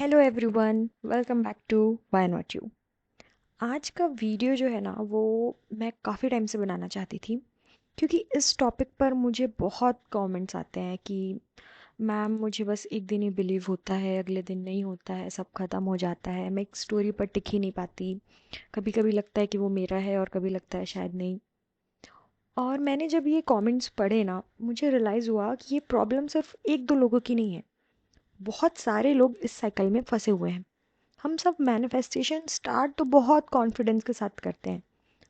Hello everyone, welcome back to Why Not You. आज का video जो है ना वो मैं काफ़ी टाइम से बनाना चाहती थी, क्योंकि इस टॉपिक पर मुझे बहुत कमेंट्स आते हैं कि मैम मुझे बस एक दिन ही बिलीव होता है, अगले दिन नहीं होता है, सब ख़त्म हो जाता है, मैं एक स्टोरी पर टिक ही नहीं पाती। कभी कभी लगता है कि वो मेरा है और कभी लगता है शायद नहीं। और मैंने जब ये कमेंट्स पढ़े ना, मुझे रियलाइज़ हुआ कि ये प्रॉब्लम सिर्फ एक दो लोगों की नहीं है। बहुत सारे लोग इस साइकिल में फंसे हुए हैं। हम सब मैनिफेस्टेशन स्टार्ट तो बहुत कॉन्फिडेंस के साथ करते हैं।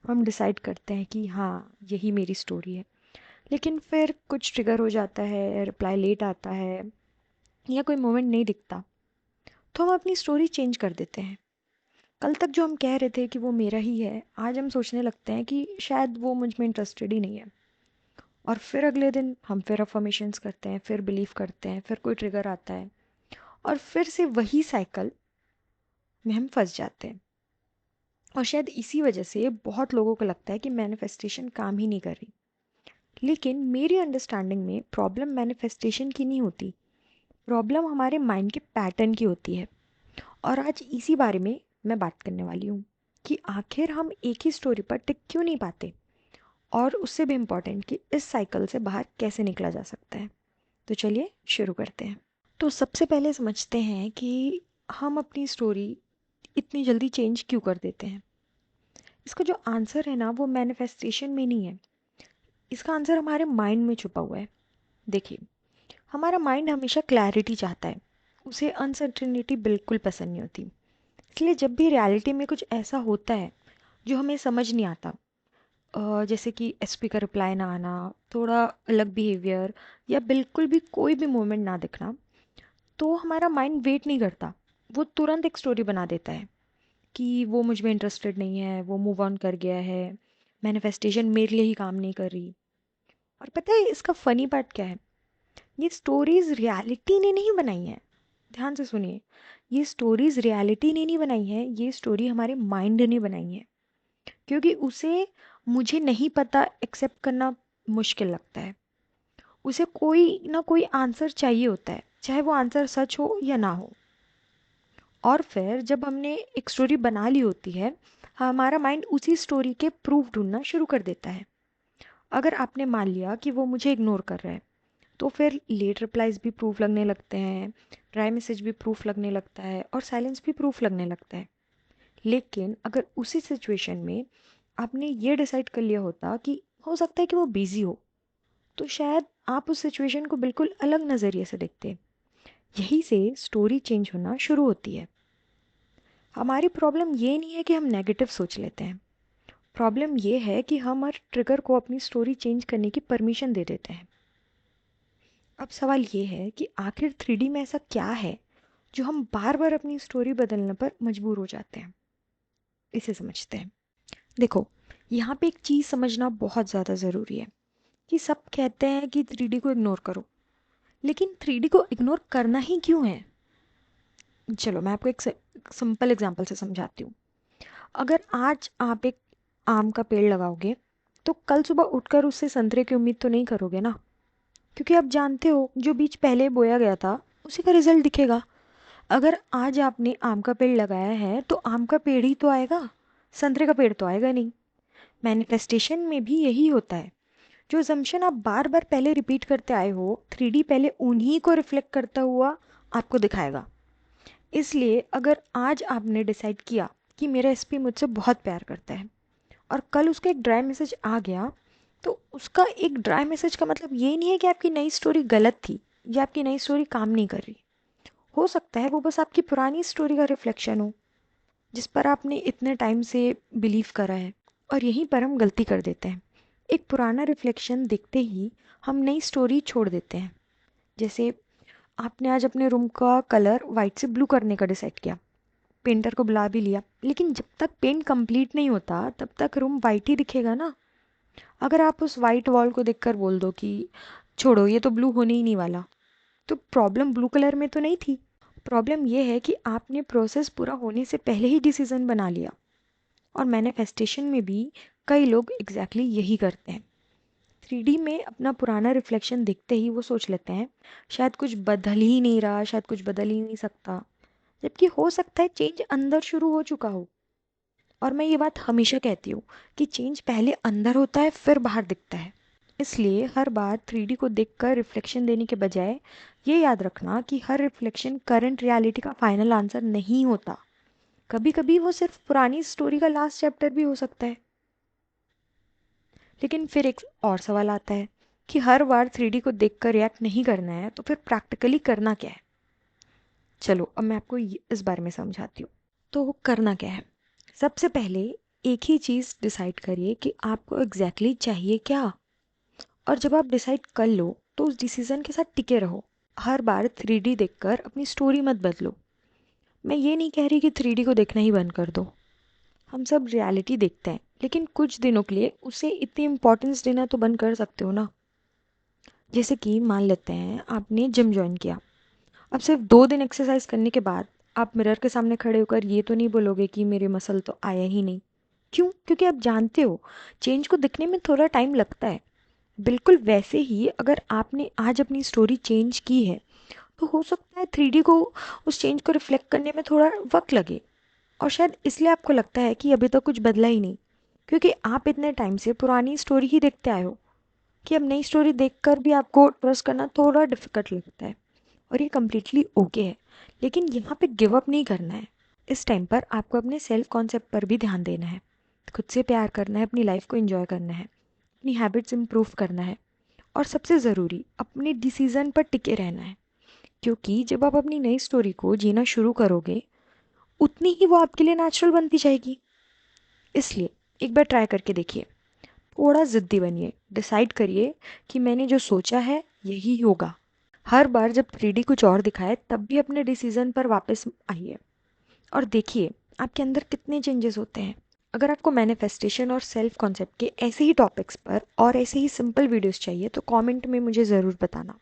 हम डिसाइड करते हैं कि हाँ, यही मेरी स्टोरी है। लेकिन फिर कुछ ट्रिगर हो जाता है, रिप्लाई लेट आता है या कोई मोमेंट नहीं दिखता, तो हम अपनी स्टोरी चेंज कर देते हैं। कल तक जो हम कह रहे थे कि वो मेरा ही है, आज हम सोचने लगते हैं कि शायद वो मुझ में इंटरेस्टेड ही नहीं है। और फिर अगले दिन हम फिर अफर्मेशंस करते हैं, फिर बिलीव करते हैं, फिर कोई ट्रिगर आता है और फिर से वही साइकिल में हम फंस जाते हैं। और शायद इसी वजह से बहुत लोगों को लगता है कि मैनिफेस्टेशन काम ही नहीं कर रही। लेकिन मेरी अंडरस्टैंडिंग में प्रॉब्लम मैनिफेस्टेशन की नहीं होती, प्रॉब्लम हमारे माइंड के पैटर्न की होती है। और आज इसी बारे में मैं बात करने वाली हूँ कि आखिर हम एक ही स्टोरी पर टिक क्यों नहीं पाते, और उससे भी इम्पॉर्टेंट कि इस साइकिल से बाहर कैसे निकला जा सकता है। तो चलिए शुरू करते हैं। तो सबसे पहले समझते हैं कि हम अपनी स्टोरी इतनी जल्दी चेंज क्यों कर देते हैं। इसका जो आंसर है ना वो मैनिफेस्टेशन में नहीं है, इसका आंसर हमारे माइंड में छुपा हुआ है। देखिए, हमारा माइंड हमेशा क्लैरिटी चाहता है, उसे अनसर्टेनिटी बिल्कुल पसंद नहीं होती। इसलिए जब भी रियलिटी में कुछ ऐसा होता है जो हमें समझ नहीं आता, जैसे कि एसपी का रिप्लाई ना आना, थोड़ा अलग बिहेवियर, या बिल्कुल भी कोई भी मोमेंट ना दिखना, तो हमारा माइंड वेट नहीं करता। वो तुरंत एक स्टोरी बना देता है कि वो मुझ में इंटरेस्टेड नहीं है, वो मूव ऑन कर गया है, मैनिफेस्टेशन मेरे लिए ही काम नहीं कर रही। और पता है इसका फनी पार्ट क्या है? ये स्टोरीज रियलिटी ने नहीं बनाई है। ध्यान से सुनिए, ये स्टोरीज रियलिटी ने नहीं बनाई है, ये स्टोरी हमारे माइंड ने बनाई है। क्योंकि उसे मुझे नहीं पता एक्सेप्ट करना मुश्किल लगता है। उसे कोई ना कोई आंसर चाहिए होता है, चाहे वो आंसर सच हो या ना हो। और फिर जब हमने एक स्टोरी बना ली होती है, हमारा माइंड उसी स्टोरी के प्रूफ ढूंढना शुरू कर देता है। अगर आपने मान लिया कि वो मुझे इग्नोर कर रहा है, तो फिर लेट रिप्लाईज भी प्रूफ लगने लगते हैं, ड्राई मैसेज भी प्रूफ लगने लगता है, और साइलेंस भी प्रूफ लगने लगता है। लेकिन अगर उसी सिचुएशन में आपने ये डिसाइड कर लिया होता कि हो सकता है कि वो बिजी हो, तो शायद आप उस सिचुएशन को बिल्कुल अलग नज़रिए से देखते। यही से स्टोरी चेंज होना शुरू होती है। हमारी प्रॉब्लम ये नहीं है कि हम नेगेटिव सोच लेते हैं, प्रॉब्लम ये है कि हम हर ट्रिगर को अपनी स्टोरी चेंज करने की परमिशन दे देते हैं। अब सवाल ये है कि आखिर 3D में ऐसा क्या है जो हम बार बार अपनी स्टोरी बदलने पर मजबूर हो जाते हैं। इसे समझते हैं। देखो, यहाँ पे एक चीज़ समझना बहुत ज़्यादा ज़रूरी है कि सब कहते हैं कि 3D को इग्नोर करो, लेकिन 3D को इग्नोर करना ही क्यों है? चलो मैं आपको एक सिंपल एग्जांपल से समझाती हूँ। अगर आज आप एक आम का पेड़ लगाओगे, तो कल सुबह उठकर उससे संतरे की उम्मीद तो नहीं करोगे ना, क्योंकि आप जानते हो जो बीज पहले बोया गया था उसी का रिजल्ट दिखेगा। अगर आज आपने आम का पेड़ लगाया है तो आम का पेड़ ही तो आएगा, संतरे का पेड़ तो आएगा नहीं। मैनिफेस्टेशन में भी यही होता है। जो assumption आप बार बार पहले रिपीट करते आए हो, 3D पहले उन्हीं को रिफ्लेक्ट करता हुआ आपको दिखाएगा। इसलिए अगर आज आपने डिसाइड किया कि मेरा एसपी मुझसे बहुत प्यार करता है, और कल उसका एक ड्राई मैसेज आ गया, तो उसका एक ड्राई मैसेज का मतलब ये नहीं है कि आपकी नई स्टोरी गलत थी या आपकी नई स्टोरी काम नहीं कर रही। हो सकता है वो बस आपकी पुरानी स्टोरी का रिफ्लेक्शन हो, जिस पर आपने इतने टाइम से बिलीव करा है। और यहीं पर हम गलती कर देते हैं। एक पुराना रिफ्लेक्शन दिखते ही हम नई स्टोरी छोड़ देते हैं। जैसे आपने आज अपने रूम का कलर वाइट से ब्लू करने का डिसाइड किया, पेंटर को बुला भी लिया, लेकिन जब तक पेंट कंप्लीट नहीं होता तब तक रूम वाइट ही दिखेगा ना। अगर आप उस वाइट वॉल को देखकर बोल दो कि छोड़ो, ये तो ब्लू होने ही नहीं वाला, तो प्रॉब्लम ब्लू कलर में तो नहीं थी। प्रॉब्लम ये है कि आपने प्रोसेस पूरा होने से पहले ही डिसीजन बना लिया। और मैनिफेस्टेशन में भी कई लोग एग्जैक्टली यही करते हैं। 3D में अपना पुराना रिफ्लेक्शन देखते ही वो सोच लेते हैं शायद कुछ बदल ही नहीं रहा, शायद कुछ बदल ही नहीं सकता। जबकि हो सकता है चेंज अंदर शुरू हो चुका हो। और मैं ये बात हमेशा कहती हूँ कि चेंज पहले अंदर होता है फिर बाहर दिखता है। इसलिए हर बार 3D को देखकर रिफ्लेक्शन देने के बजाय ये याद रखना कि हर रिफ्लेक्शन करंट रियलिटी का फाइनल आंसर नहीं होता। कभी कभी वो सिर्फ पुरानी स्टोरी का लास्ट चैप्टर भी हो सकता है। लेकिन फिर एक और सवाल आता है कि हर बार 3D को देखकर रिएक्ट नहीं करना है तो फिर प्रैक्टिकली करना क्या है। चलो अब मैं आपको इस बारे में समझाती हूँ। तो करना क्या है, सबसे पहले एक ही चीज़ डिसाइड करिए कि आपको एग्जैक्टली चाहिए क्या। और जब आप डिसाइड कर लो तो उस डिसीजन के साथ टिके रहो। हर बार 3D देखकर अपनी स्टोरी मत बदलो। मैं ये नहीं कह रही कि 3D को देखना ही बंद कर दो। हम सब रियलिटी देखते हैं, लेकिन कुछ दिनों के लिए उसे इतनी इम्पोर्टेंस देना तो बंद कर सकते हो ना। जैसे कि मान लेते हैं आपने जिम ज्वाइन किया। अब सिर्फ 2 दिन एक्सरसाइज करने के बाद आप मिरर के सामने खड़े होकर ये तो नहीं बोलोगे कि मेरे मसल तो आया ही नहीं। क्यों? क्योंकि आप जानते हो चेंज को दिखने में थोड़ा टाइम लगता है। बिल्कुल वैसे ही अगर आपने आज अपनी स्टोरी चेंज की है तो हो सकता है 3D को उस चेंज को रिफ्लेक्ट करने में थोड़ा वक्त लगे। और शायद इसलिए आपको लगता है कि अभी तक कुछ बदला ही नहीं, क्योंकि आप इतने टाइम से पुरानी स्टोरी ही देखते आए हो कि अब नई स्टोरी देखकर भी आपको ट्रस्ट करना थोड़ा डिफिकल्ट लगता है। और ये कम्प्लीटली ओके है। लेकिन यहाँ पे गिव अप नहीं करना है। इस टाइम पर आपको अपने सेल्फ कॉन्सेप्ट पर भी ध्यान देना है। खुद से प्यार करना है, अपनी लाइफ को एंजॉय करना है, अपनी हैबिट्स इम्प्रूव करना है। और सबसे ज़रूरी अपने डिसीज़न पर टिके रहना है। क्योंकि जब आप अपनी नई स्टोरी को जीना शुरू करोगे उतनी ही वो आपके लिए नेचुरल बनती जाएगी। इसलिए एक बार ट्राई करके देखिए। थोड़ा ज़िद्दी बनिए, डिसाइड करिए कि मैंने जो सोचा है यही होगा। हर बार जब 3D कुछ और दिखाए तब भी अपने डिसीजन पर वापस आइए और देखिए आपके अंदर कितने चेंजेस होते हैं। अगर आपको मैनिफेस्टेशन और सेल्फ कॉन्सेप्ट के ऐसे ही टॉपिक्स पर और ऐसे ही सिंपल वीडियोस चाहिए तो कमेंट में मुझे ज़रूर बताना।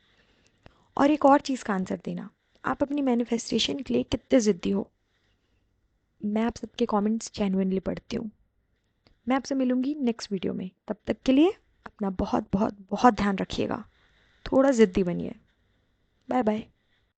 और एक और चीज़ का आंसर देना, आप अपनी मैनिफेस्टेशन के लिए कितने ज़िद्दी हो। मैं आप सबके कमेंट्स जेन्युइनली पढ़ती हूँ। मैं आपसे मिलूंगी नेक्स्ट वीडियो में। तब तक के लिए अपना बहुत बहुत बहुत ध्यान रखिएगा। थोड़ा ज़िद्दी बनिए। Bye bye.